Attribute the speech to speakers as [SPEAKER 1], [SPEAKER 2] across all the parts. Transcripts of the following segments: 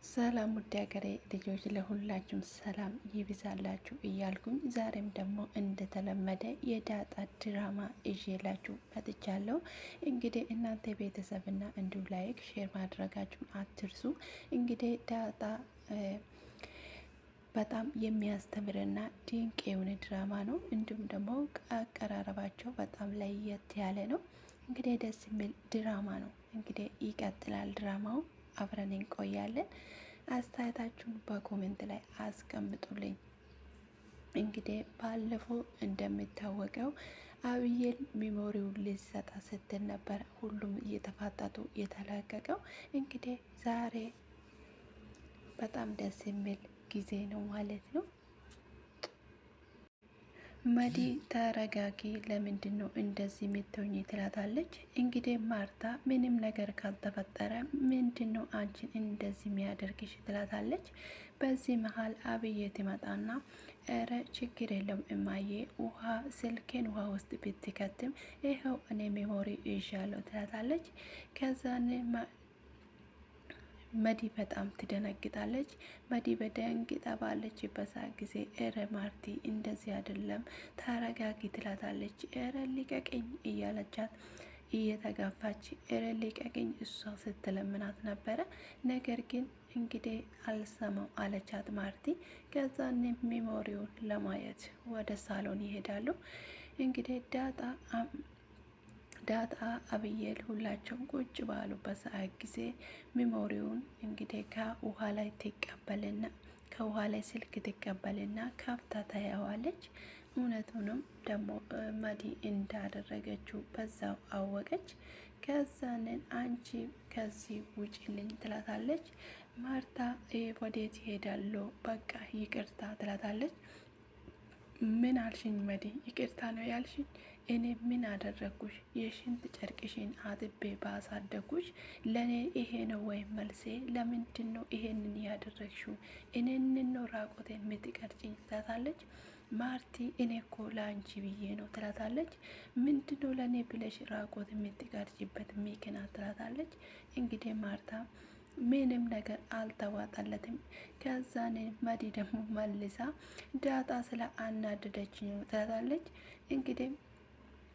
[SPEAKER 1] ሰላም ውድ ሀገሬ ልጆች ለሁላችሁም ሰላም ይብዛላችሁ እያልኩኝ ዛሬም ደግሞ እንደተለመደ የዳጣ ድራማ ይዤላችሁ መጥቻለሁ። እንግዲህ እናንተ ቤተሰብና እንዲሁ ላይክ ሼር ማድረጋችሁን አትርሱ። እንግዲህ ዳጣ በጣም የሚያስተምርና ድንቅ የሆነ ድራማ ነው። እንዲሁም ደግሞ አቀራረባቸው በጣም ለየት ያለ ነው። እንግዲህ ደስ የሚል ድራማ ነው። እንግዲህ ይቀጥላል ድራማው፣ አብረን እንቆያለን። አስተያየታችሁን በኮሜንት ላይ አስቀምጡልኝ። እንግዲህ ባለፈው እንደሚታወቀው አብዬል ሚሞሪውን ሊሰጣ ስትል ነበር ሁሉም እየተፋጠጡ የተለቀቀው። እንግዲህ ዛሬ በጣም ደስ የሚል ጊዜ ነው ማለት ነው። መዲ ተረጋጊ፣ ለምንድን ነው እንደዚህ የምትሆኝ ትላታለች። እንግዲህ ማርታ ምንም ነገር ካልተፈጠረ ምንድን ነው አንቺን እንደዚህ የሚያደርግሽ ትላታለች። በዚህ መሀል አብዬ ትመጣና እረ ችግር የለም እማዬ፣ ውሃ ስልኬን ውሃ ውስጥ ብትከትም ይኸው እኔ ሜሞሪ ይዣለሁ ትላታለች። ከዛን መዲ በጣም ትደነግጣለች። መዲ በደንግጣ ባለችበት ጊዜ እረ ማርቲ እንደዚህ አይደለም ተረጋጊ ትላታለች። እረ ሊቀቀኝ እያለቻት እየተጋፋች እረ ሊቀቀኝ እሷ ስትለምናት ነበረ። ነገር ግን እንግዲህ አልሰማው አለቻት ማርቲ። ከዛን ሜሞሪውን ለማየት ወደ ሳሎን ይሄዳሉ። እንግዲህ ዳጣ አብዬል ሁላቸውም ቁጭ ባሉበት ሰዓት ጊዜ ሚሞሪውን እንግዲህ ከውሃ ላይ ስልክ ትቀበልና ከፍታ ታያዋለች። እውነቱንም ደግሞ መዲ እንዳደረገችው በዛው አወቀች። ከዛንን አንቺ ከዚህ ውጭልኝ ትላታለች። ማርታ ወዴት ይሄዳለሁ? በቃ ይቅርታ ትላታለች። ምን አልሽኝ መዲ? ይቅርታ ነው ያልሽኝ? እኔ ምን አደረግኩሽ? የሽንት ጨርቅሽን አጥቤ ባሳደጉሽ ለእኔ ይሄ ነው ወይም መልሴ? ለምንድን ነው ይሄንን ያደረግሽው? እኔን ነው ራቆት የምትቀርጭኝ? ትላታለች። ማርቲ እኔ እኮ ለአንቺ ብዬ ነው ትላታለች። ምንድን ነው ለእኔ ብለሽ ራቆት የምትቀርጭበት ምክንያት? ትላታለች። እንግዲህ ማርታ ምንም ነገር አልተዋጠለትም። ከዛኔ መዲ ደግሞ መልሳ ዳጣ ስለ አናደደችኝ ትላታለች። እንግዲህ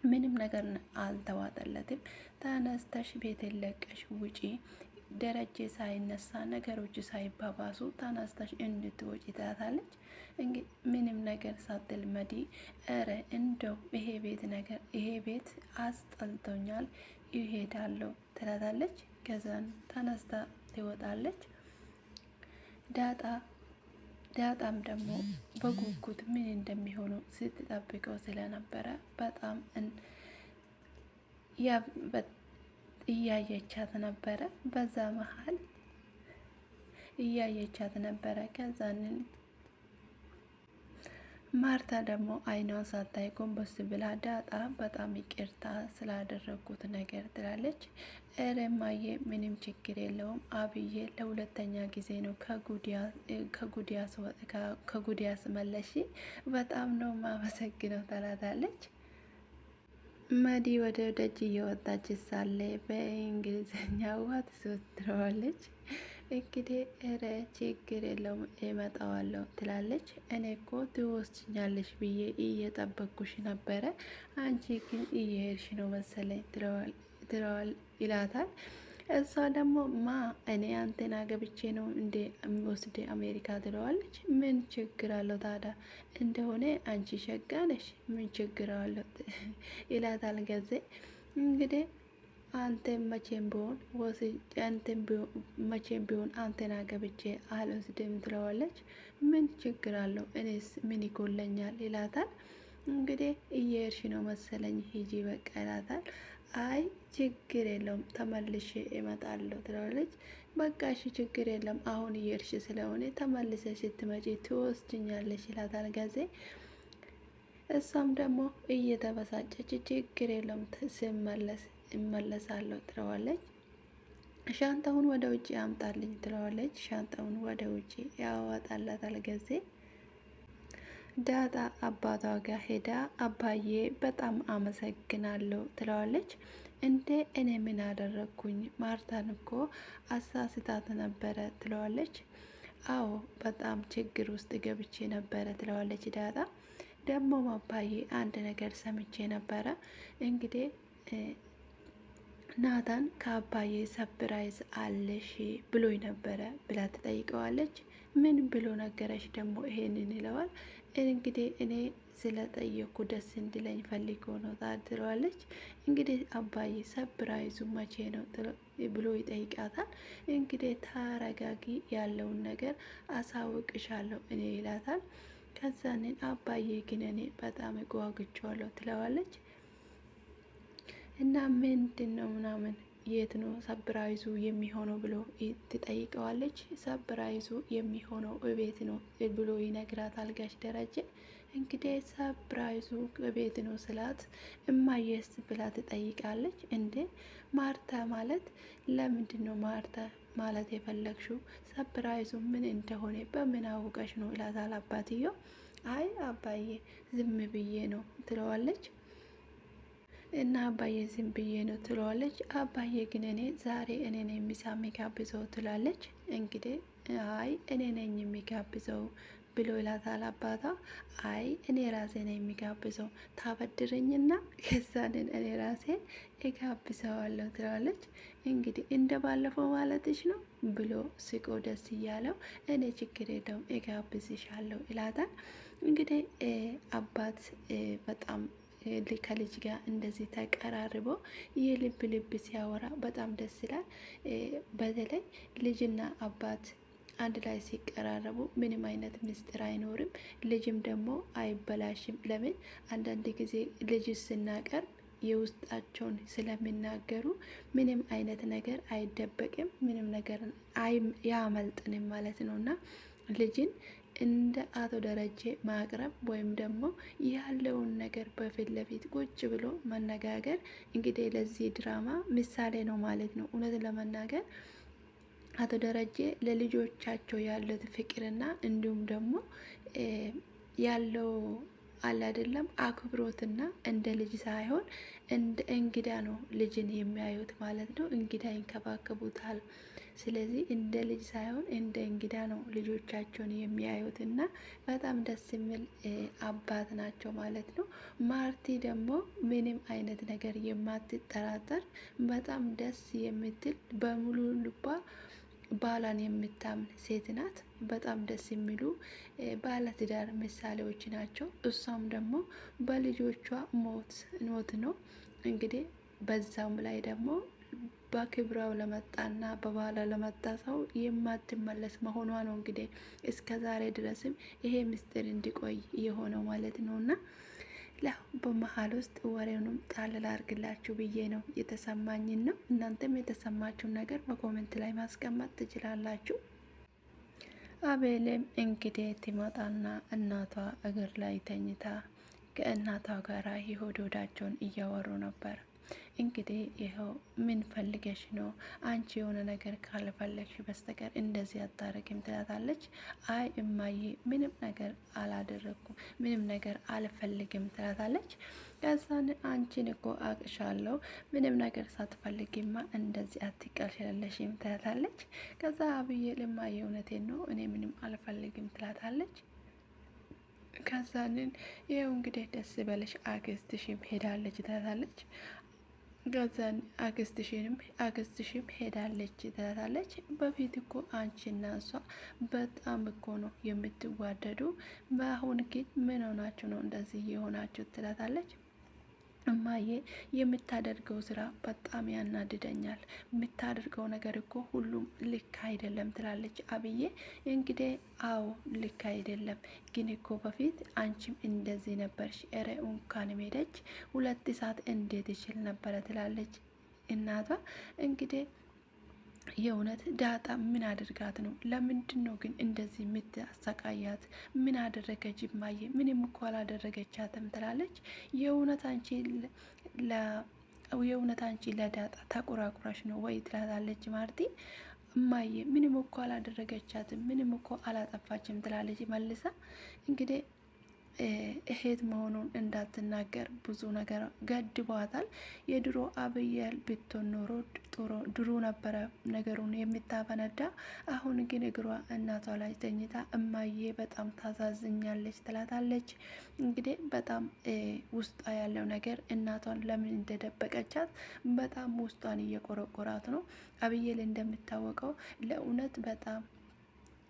[SPEAKER 1] ምንም ነገር አልተዋጠለትም። ተነስተሽ ቤት ለቀሽ ውጪ፣ ደረጀ ሳይነሳ ነገሮች ሳይባባሱ ተነስተሽ እንድትወጪ ትላታለች። እንግዲህ ምንም ነገር ሳትል መዲ እረ እንደው ይሄ ቤት አስጠልቶኛል ይሄዳለሁ ትላታለች። ከዛን ተነስታ ትወጣለች። ዳጣም ደግሞ በጉጉት ምን እንደሚሆኑ ስትጠብቀው ስለነበረ በጣም እያየቻት ነበረ። በዛ መሀል እያየቻት ነበረ። ከዛንን ማርታ ደግሞ አይኗን ሳታይ ጎንበስ ብላ ዳጣ በጣም ይቅርታ ስላደረግኩት ነገር ትላለች። እረማዬ ምንም ችግር የለውም፣ አብዬ ለሁለተኛ ጊዜ ነው ከጉዲያ ስመለሽ በጣም ነው ማመሰግነው ትላታለች። መዲ ወደ ደጅ እየወጣች ሳለ በእንግሊዝኛ ዋት ትለዋለች። እንግዲህ እረ ችግር የለውም እመጣዋለሁ ትላለች። እኔ እኮ ትወስኛለሽ ብዬ እየጠበኩሽ ነበረ፣ አንቺ ግን እየሄድሽ ነው መሰለኝ ትለዋል ይላታል። እሷ ደግሞ እኔ አንተን አገብቼ ነው እንደ የሚወስድ አሜሪካ ትለዋለች። ምን ችግር አለው ታዲያ እንደሆነ አንቺ ሸጋ ነሽ፣ ምን ችግር አለው ይላታል። ገዜ እንግዲህ አንተን መቼም ቢሆን አንተን አገብቼ አልወስድም ትለዋለች። ምን ችግር አለው እኔስ ምን ይጎለኛል ይላታል። እንግዲህ እየሄድሽ ነው መሰለኝ ሂጂ በቃ ይላታል። አይ ችግር የለውም ተመልሼ እመጣለሁ ትለዋለች። በቃ እሺ ችግር የለም አሁን እየሄድሽ ስለሆነ ተመልሰሽ ስትመጪ ትወስጅኛለሽ ይላታል ጋዜ። እሷም ደግሞ እየተበሳጨች ችግር የለውም ስመለስ እመለሳለሁ ትለዋለች። ሻንጣውን ወደ ውጭ ያምጣልኝ ትለዋለች። ሻንጣውን ወደ ውጭ ያወጣላታል ጊዜ። ዳጣ አባቷ ጋር ሄዳ አባዬ በጣም አመሰግናለሁ ትለዋለች። እንዴ እኔ ምን አደረግኩኝ? ማርታን እኮ አሳስታት ነበረ ትለዋለች። አዎ በጣም ችግር ውስጥ ገብቼ ነበረ ትለዋለች ዳጣ። ደግሞ አባዬ አንድ ነገር ሰምቼ ነበረ እንግዲህ ናታን ከአባዬ ሰፕራይዝ አለሽ ብሎኝ ነበረ ብላ ትጠይቀዋለች። ምን ብሎ ነገረች ደግሞ ይሄንን ይለዋል። እንግዲህ እኔ ስለጠየኩ ደስ እንዲለኝ ፈልጎ ነው ትለዋለች። እንግዲህ አባዬ ሰፕራይዙ መቼ ነው ብሎ ይጠይቃታል። እንግዲህ ተረጋጊ፣ ያለውን ነገር አሳውቅሻለሁ እኔ ይላታል። ከዛንን አባዬ ግን እኔ በጣም ጓጉቼዋለሁ ትለዋለች። እና ምንድን ነው ምናምን የት ነው ሰብራይዙ የሚሆነው ብሎ ትጠይቀዋለች። ሰብራይዙ የሚሆነው እቤት ነው ብሎ ይነግራታል ጋሽ ደረጀ። እንግዲህ ሰብራይዙ እቤት ነው ስላት እማየስ ብላ ትጠይቃለች። እንዴ ማርታ ማለት ለምንድን ነው ማርታ ማለት የፈለግሽው? ሰብራይዙ ምን እንደሆነ በምን አውቀሽ ነው ይላታል አባትየው። አይ አባዬ ዝም ብዬ ነው ትለዋለች። እና አባዬ ዝም ብዬ ነው ትለዋለች። አባዬ ግን እኔ ዛሬ እኔ ነኝ ምሳ የሚጋብዘው ትላለች። እንግዲህ አይ እኔ ነኝ የሚጋብዘው ብሎ ይላታል አባቷ። አይ እኔ ራሴ ነኝ የሚጋብዘው ታበድረኝና ከዛንን እኔ ራሴ እጋብዘዋለሁ ትላለች። እንግዲህ እንደ ባለፈው ማለትሽ ነው ብሎ ስቆ ደስ እያለው እኔ ችግር የለውም እጋብዝሻለሁ ይላታል። እንግዲህ አባት በጣም ከልጅ ጋር እንደዚህ ተቀራርቦ የልብ ልብ ሲያወራ በጣም ደስ ይላል። በተለይ ልጅና አባት አንድ ላይ ሲቀራረቡ ምንም አይነት ምስጢር አይኖርም። ልጅም ደግሞ አይበላሽም። ለምን አንዳንድ ጊዜ ልጅ ስናቀርብ የውስጣቸውን ስለሚናገሩ ምንም አይነት ነገር አይደበቅም፣ ምንም ነገር ያመልጥንም ማለት ነው እና ልጅን እንደ አቶ ደረጀ ማቅረብ ወይም ደግሞ ያለውን ነገር በፊት ለፊት ቁጭ ብሎ መነጋገር እንግዲህ ለዚህ ድራማ ምሳሌ ነው ማለት ነው። እውነት ለመናገር አቶ ደረጀ ለልጆቻቸው ያለት ፍቅርና እንዲሁም ደግሞ ያለው አለ አይደለም አክብሮትና እንደ ልጅ ሳይሆን እንደ እንግዳ ነው ልጅን የሚያዩት ማለት ነው። እንግዳ ይንከባከቡታል። ስለዚህ እንደ ልጅ ሳይሆን እንደ እንግዳ ነው ልጆቻቸውን የሚያዩት እና በጣም ደስ የሚል አባት ናቸው ማለት ነው። ማርቲ ደግሞ ምንም አይነት ነገር የማትጠራጠር በጣም ደስ የምትል በሙሉ ልቧ ባሏን የምታምን ሴት ናት። በጣም ደስ የሚሉ ባለትዳር ምሳሌዎች ናቸው። እሷም ደግሞ በልጆቿ ሞት ነው እንግዲህ በዛውም ላይ ደግሞ በክብራው ለመጣና በባሏ ለመጣ ሰው የማትመለስ መሆኗ ነው እንግዲህ እስከ ዛሬ ድረስም ይሄ ምስጢር እንዲቆይ የሆነው ማለት ነው። እና በመሀል ውስጥ ወሬውንም ጣል ላርግላችሁ ብዬ ነው የተሰማኝን ነው። እናንተም የተሰማችሁን ነገር በኮሜንት ላይ ማስቀመጥ ትችላላችሁ። አቤልም እንግዲህ ትመጣና እናቷ እግር ላይ ተኝታ ከእናቷ ጋር የሆድ ሆዳቸውን እያወሩ ነበር። እንግዲህ ይኸው ምን ፈልገሽ ነው? አንቺ የሆነ ነገር ካልፈለግሽ በስተቀር እንደዚህ አታረግም ትላታለች። አይ እማዬ ምንም ነገር አላደረግኩም፣ ምንም ነገር አልፈልግም ትላታለች። ከዛን አንቺን እኮ አቅሻለሁ፣ ምንም ነገር ሳትፈልግማ እንደዚህ አትቀልሽለሽም ትላታለች። ከዛ አብዬ እማዬ እውነቴን ነው እኔ ምንም አልፈልግም ትላታለች። ከዛንን ይኸው እንግዲህ ደስ በለሽ አክስትሽም ሄዳለች ትላታለች። ከዛን አክስትሽም ሄዳለች ትላታለች። በፊት እኮ አንቺና እሷ በጣም እኮ ነው የምትዋደዱ፣ በአሁን ግን ምን ሆናችሁ ነው እንደዚህ የሆናችሁ ትላታለች። እማዬ የምታደርገው ስራ በጣም ያናድደኛል፣ የምታደርገው ነገር እኮ ሁሉም ልክ አይደለም ትላለች አብዬ። እንግዲህ አዎ ልክ አይደለም፣ ግን እኮ በፊት አንቺም እንደዚህ ነበርሽ፣ እረ እንኳን ሄደች 2 ሰዓት እንዴት ይችል ነበረ ትላለች እናቷ። እንግዲህ የእውነት ዳጣ ምን አድርጋት ነው? ለምንድን ነው ግን እንደዚህ የምታሰቃያት? ምን አደረገች? እማዬ ምንም እኮ አላደረገቻትም ትላለች። የእውነት አንቺ ለዳጣ ተቆራቁራሽ ነው ወይ ትላታለች ማርቲ። እማዬ ምንም እኮ አላደረገቻትም፣ ምንም እኮ አላጠፋችም ትላለች መልሳ። እንግዲህ እህት መሆኑን እንዳትናገር ብዙ ነገር ገድቧታል። የድሮ አብየል ብትሆን ኖሮ ድሮ ነበረ ነገሩን የምታፈነዳ። አሁን ግን እግሯ እናቷ ላይ ተኝታ እማዬ በጣም ታሳዝኛለች ትላታለች። እንግዲህ በጣም ውስጧ ያለው ነገር እናቷን ለምን እንደደበቀቻት በጣም ውስጧን እየቆረቆራት ነው። አብየል እንደሚታወቀው ለእውነት በጣም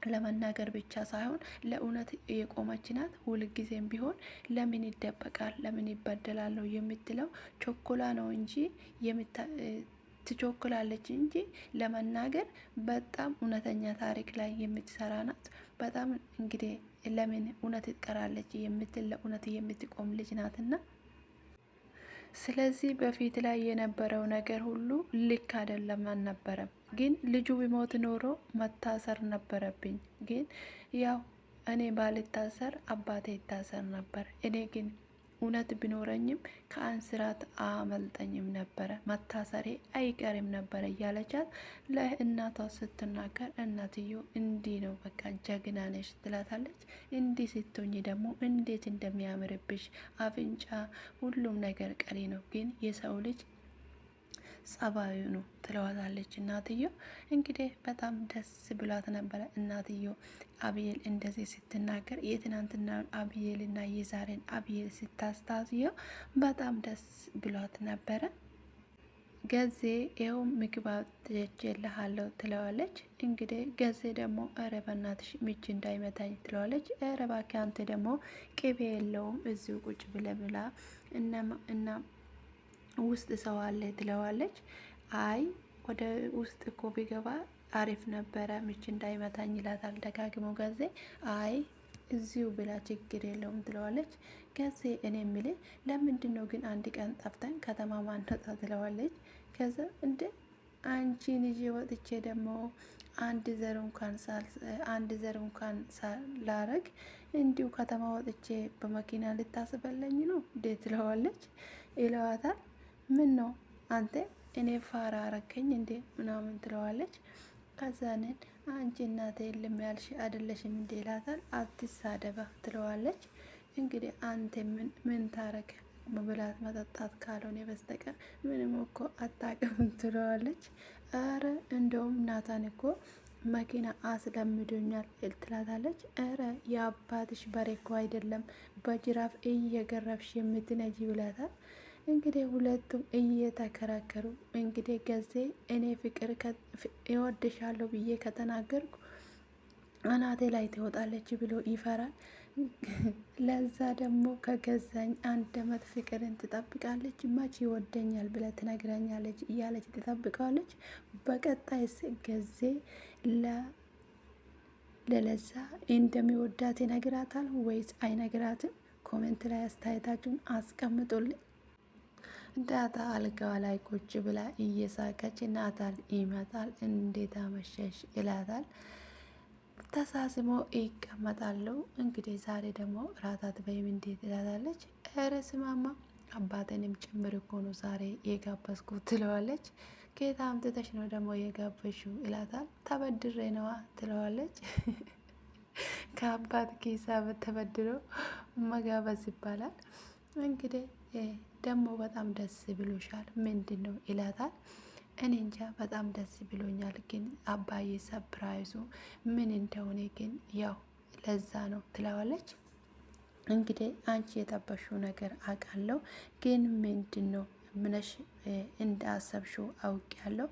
[SPEAKER 1] ለመናገር ብቻ ሳይሆን ለእውነት የቆመች ናት። ሁልጊዜም ቢሆን ለምን ይደበቃል፣ ለምን ይበደላል ነው የምትለው። ቾኮላ ነው እንጂ ትቾክላለች እንጂ ለመናገር በጣም እውነተኛ ታሪክ ላይ የምትሰራ ናት። በጣም እንግዲህ ለምን እውነት ትቀራለች የምትል ለእውነት የምትቆም ልጅ ናትና ስለዚህ በፊት ላይ የነበረው ነገር ሁሉ ልክ አይደለም አልነበረም። ግን ልጁ ቢሞት ኖሮ መታሰር ነበረብኝ። ግን ያው እኔ ባልታሰር አባቴ ይታሰር ነበር። እኔ ግን እውነት ቢኖረኝም ከእስራት አመልጠኝም ነበረ፣ መታሰሬ አይቀርም ነበረ እያለቻት ለእናቷ ስትናገር፣ እናትዮ እንዲህ ነው በቃ ጀግና ነሽ ትላታለች። እንዲህ ስትሆኝ ደግሞ እንዴት እንደሚያምርብሽ አፍንጫ፣ ሁሉም ነገር ቀሪ ነው። ግን የሰው ልጅ ጸባዩ ነው ትለዋታለች እናትዮ። እንግዲህ በጣም ደስ ብሏት ነበረ እናትዮ አብየል እንደዚህ ስትናገር። የትናንትና አብየልና የዛሬን አብየል ስታስታዝየው በጣም ደስ ብሏት ነበረ። ገዜ ይኸው ምግብ አዘጋጅቼልሃለሁ ትለዋለች። እንግዲህ ገዜ ደግሞ ኧረ በናትሽ ምች እንዳይመታኝ ትለዋለች። ኧረ እባክህ አንተ ደግሞ ቅቤ የለውም እዚሁ ቁጭ ብለህ ብላ እና ውስጥ ሰው አለ ትለዋለች። አይ ወደ ውስጥ እኮ ቢገባ አሪፍ ነበረ ምች እንዳይመታኝ ይላታል ደጋግሞ ገዜ። አይ እዚሁ ብላ ችግር የለውም ትለዋለች። ገዜ እኔ የምልህ ለምንድን ነው ግን አንድ ቀን ጠፍተን ከተማ ማንወጣ ትለዋለች። ከዛ እንደ አንቺን ይዤ ወጥቼ ደግሞ አንድ ዘር እንኳን ሳላረግ እንዲሁ ከተማ ወጥቼ በመኪና ልታስበለኝ ነው እንዴ ትለዋለች። ይለዋታል። ምን ነው አንተ እኔ ፋራ አረከኝ እንዴ ምናምን ትለዋለች። ከዛንን አንቺ እናቴ የለም ያልሽ አይደለሽም እንዴ ይላታል። አትሳደባ ትለዋለች። እንግዲህ አንተ ምን ታረግ መብላት መጠጣት ካልሆነ በስተቀር ምንም እኮ አታውቅም ትለዋለች። አረ እንደውም ናታን እኮ መኪና አስለምዶኛል ትላታለች። አረ የአባትሽ በሬ እኮ አይደለም በጅራፍ እየገረፍሽ የምትነጂ ብላታል። እንግዲህ ሁለቱም እየተከራከሩ እንግዲህ ገዜ እኔ ፍቅር እወድሻለሁ ብዬ ከተናገርኩ አናቴ ላይ ትወጣለች ብሎ ይፈራል። ለዛ ደግሞ ከገዛኝ 1 አመት ፍቅርን ትጠብቃለች፣ መቼ ይወደኛል ብለ ትነግረኛለች እያለች ትጠብቃለች። በቀጣይስ ገዜ ለለዛ እንደሚወዳት ይነግራታል ወይስ አይነግራትም? ኮሜንት ላይ አስተያየታችሁን አስቀምጡልኝ። ዳጣ አልጋዋ ላይ ቁጭ ብላ እየሳቀች ናታን ይመጣል። እንዴት አመሸሽ ይላታል። ተሳስሞ ይቀመጣሉ። እንግዲህ ዛሬ ደግሞ ራታት በይም እንዴት ትላታለች። ኧረ ስማማ አባቴንም ጭምር እኮ ነው ዛሬ የጋበዝኩ ትለዋለች። ከየት አምጥተሽ ነው ደግሞ የጋበዝሽው ይላታል። ተበድሬ ነዋ ትለዋለች። ከአባት ኪሳ ተበድሮ መጋበዝ ይባላል። እንግዲህ ደግሞ በጣም ደስ ብሎሻል ምንድን ነው ይላታል። እኔ እንጃ በጣም ደስ ብሎኛል፣ ግን አባዬ ሰፕራይዙ ምን እንደሆነ ግን ያው ለዛ ነው ትለዋለች። እንግዲህ አንቺ የጠበሽው ነገር አውቃለሁ፣ ግን ምንድን ነው ምነሽ እንዳሰብሽው አውቄያለሁ።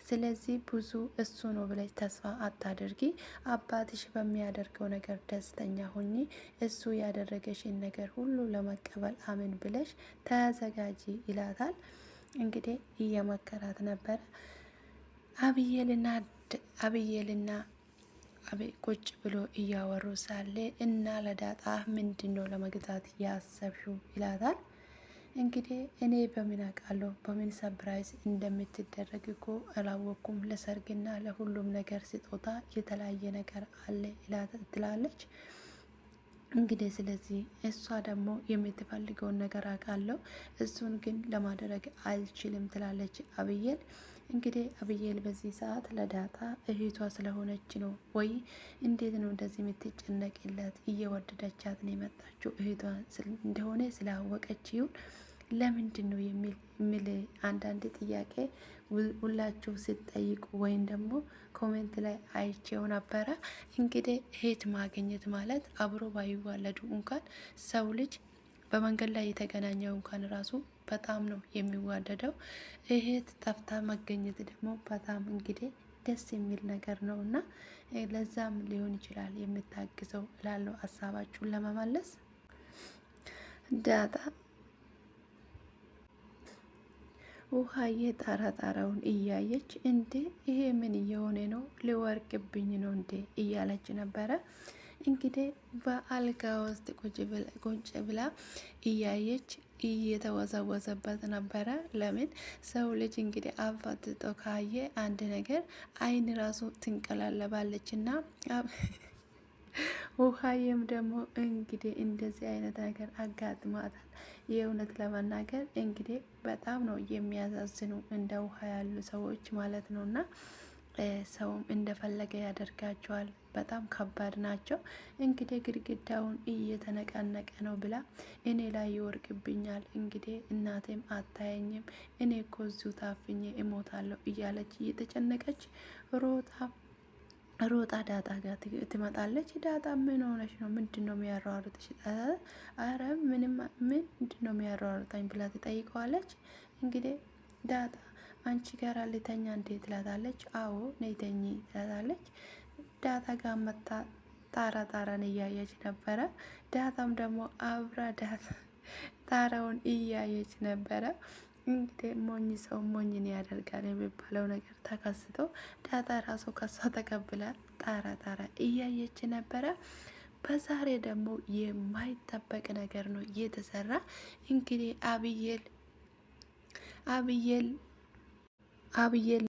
[SPEAKER 1] ስለዚህ ብዙ እሱ ነው ብለሽ ተስፋ አታደርጊ። አባትሽ በሚያደርገው ነገር ደስተኛ ሁኚ። እሱ ያደረገሽን ነገር ሁሉ ለመቀበል አምን ብለሽ ተዘጋጂ ይላታል። እንግዲህ እየመከራት ነበረ። አብየልና ቁጭ ብሎ እያወሩ ሳለ እና ለዳጣ ምንድን ነው ለመግዛት ያሰብሽው ይላታል። እንግዲህ እኔ በምን አውቃለሁ በምን ሰፕራይዝ እንደምትደረግ እኮ አላወቅኩም። ለሰርግና ለሁሉም ነገር ስጦታ የተለያየ ነገር አለ ትላለች። እንግዲህ ስለዚህ እሷ ደግሞ የምትፈልገውን ነገር አውቃለሁ፣ እሱን ግን ለማድረግ አልችልም ትላለች አብየል። እንግዲህ አብዬል በዚህ ሰዓት ለዳጣ እህቷ ስለሆነች ነው ወይ እንዴት ነው እንደዚህ የምትጨነቅለት? እየወደደቻት ነው የመጣችው እህቷ እንደሆነ ስላወቀች ይሁን ለምንድን ነው የሚል አንዳንድ ጥያቄ ሁላችሁ ስትጠይቁ ወይም ደግሞ ኮሜንት ላይ አይቼው ነበረ። እንግዲህ እህት ማግኘት ማለት አብሮ ባይዋለዱ እንኳን ሰው ልጅ በመንገድ ላይ የተገናኘው እንኳን ራሱ በጣም ነው የሚዋደደው። እህት ጠፍታ መገኘት ደግሞ በጣም እንግዲህ ደስ የሚል ነገር ነው እና ለዛም ሊሆን ይችላል የምታግዘው እላለሁ። ሀሳባችሁን ለመመለስ ዳጣ ውሃዬ ጣራውን እያየች እንዴ ይሄ ምን እየሆነ ነው? ሊወርቅብኝ ነው እንዴ እያለች ነበረ። እንግዲህ በአልጋ ውስጥ ቁጭ ብላ እያየች እየተወዘወዘበት ነበረ። ለምን ሰው ልጅ እንግዲህ አፋጥጦ ካየ አንድ ነገር አይን ራሱ ትንቀላለባለች እና ውሃዬም ደግሞ እንግዲህ እንደዚህ አይነት ነገር አጋጥሟታል። የእውነት ለመናገር እንግዲህ በጣም ነው የሚያሳዝኑ እንደ ውሃ ያሉ ሰዎች ማለት ነው። እና ሰውም እንደፈለገ ያደርጋቸዋል። በጣም ከባድ ናቸው። እንግዲህ ግድግዳውን እየተነቃነቀ ነው ብላ እኔ ላይ ይወርቅብኛል፣ እንግዲህ እናቴም አታየኝም፣ እኔ እኮ እዚሁ ታፍኜ እሞታለሁ እያለች እየተጨነቀች ሮጣ ዳጣ ጋር ትመጣለች። ዳጣ ምን ሆነች ነው? ምንድን ነው የሚያሯሩጥሽ? አረ ምንድን ነው የሚያሯሩጠኝ ብላ ትጠይቀዋለች። እንግዲህ ዳጣ አንቺ ጋር ልተኛ እንዴት ትላታለች። አዎ ነይ ተኚ ትላታለች። ዳጣ ጋር መታ ጣራን እያየች ነበረ። ዳጣም ደግሞ አብራ ጣራውን እያየች ነበረ። እንግዲህ ሞኝ ሰው ሞኝን ያደርጋል የሚባለው ነገር ተከስቶ ዳጣ ራሱ ከሷ ተቀብላ ጣራ እያየች ነበረ። በዛሬ ደግሞ የማይጠበቅ ነገር ነው እየተሰራ። እንግዲህ አብዬል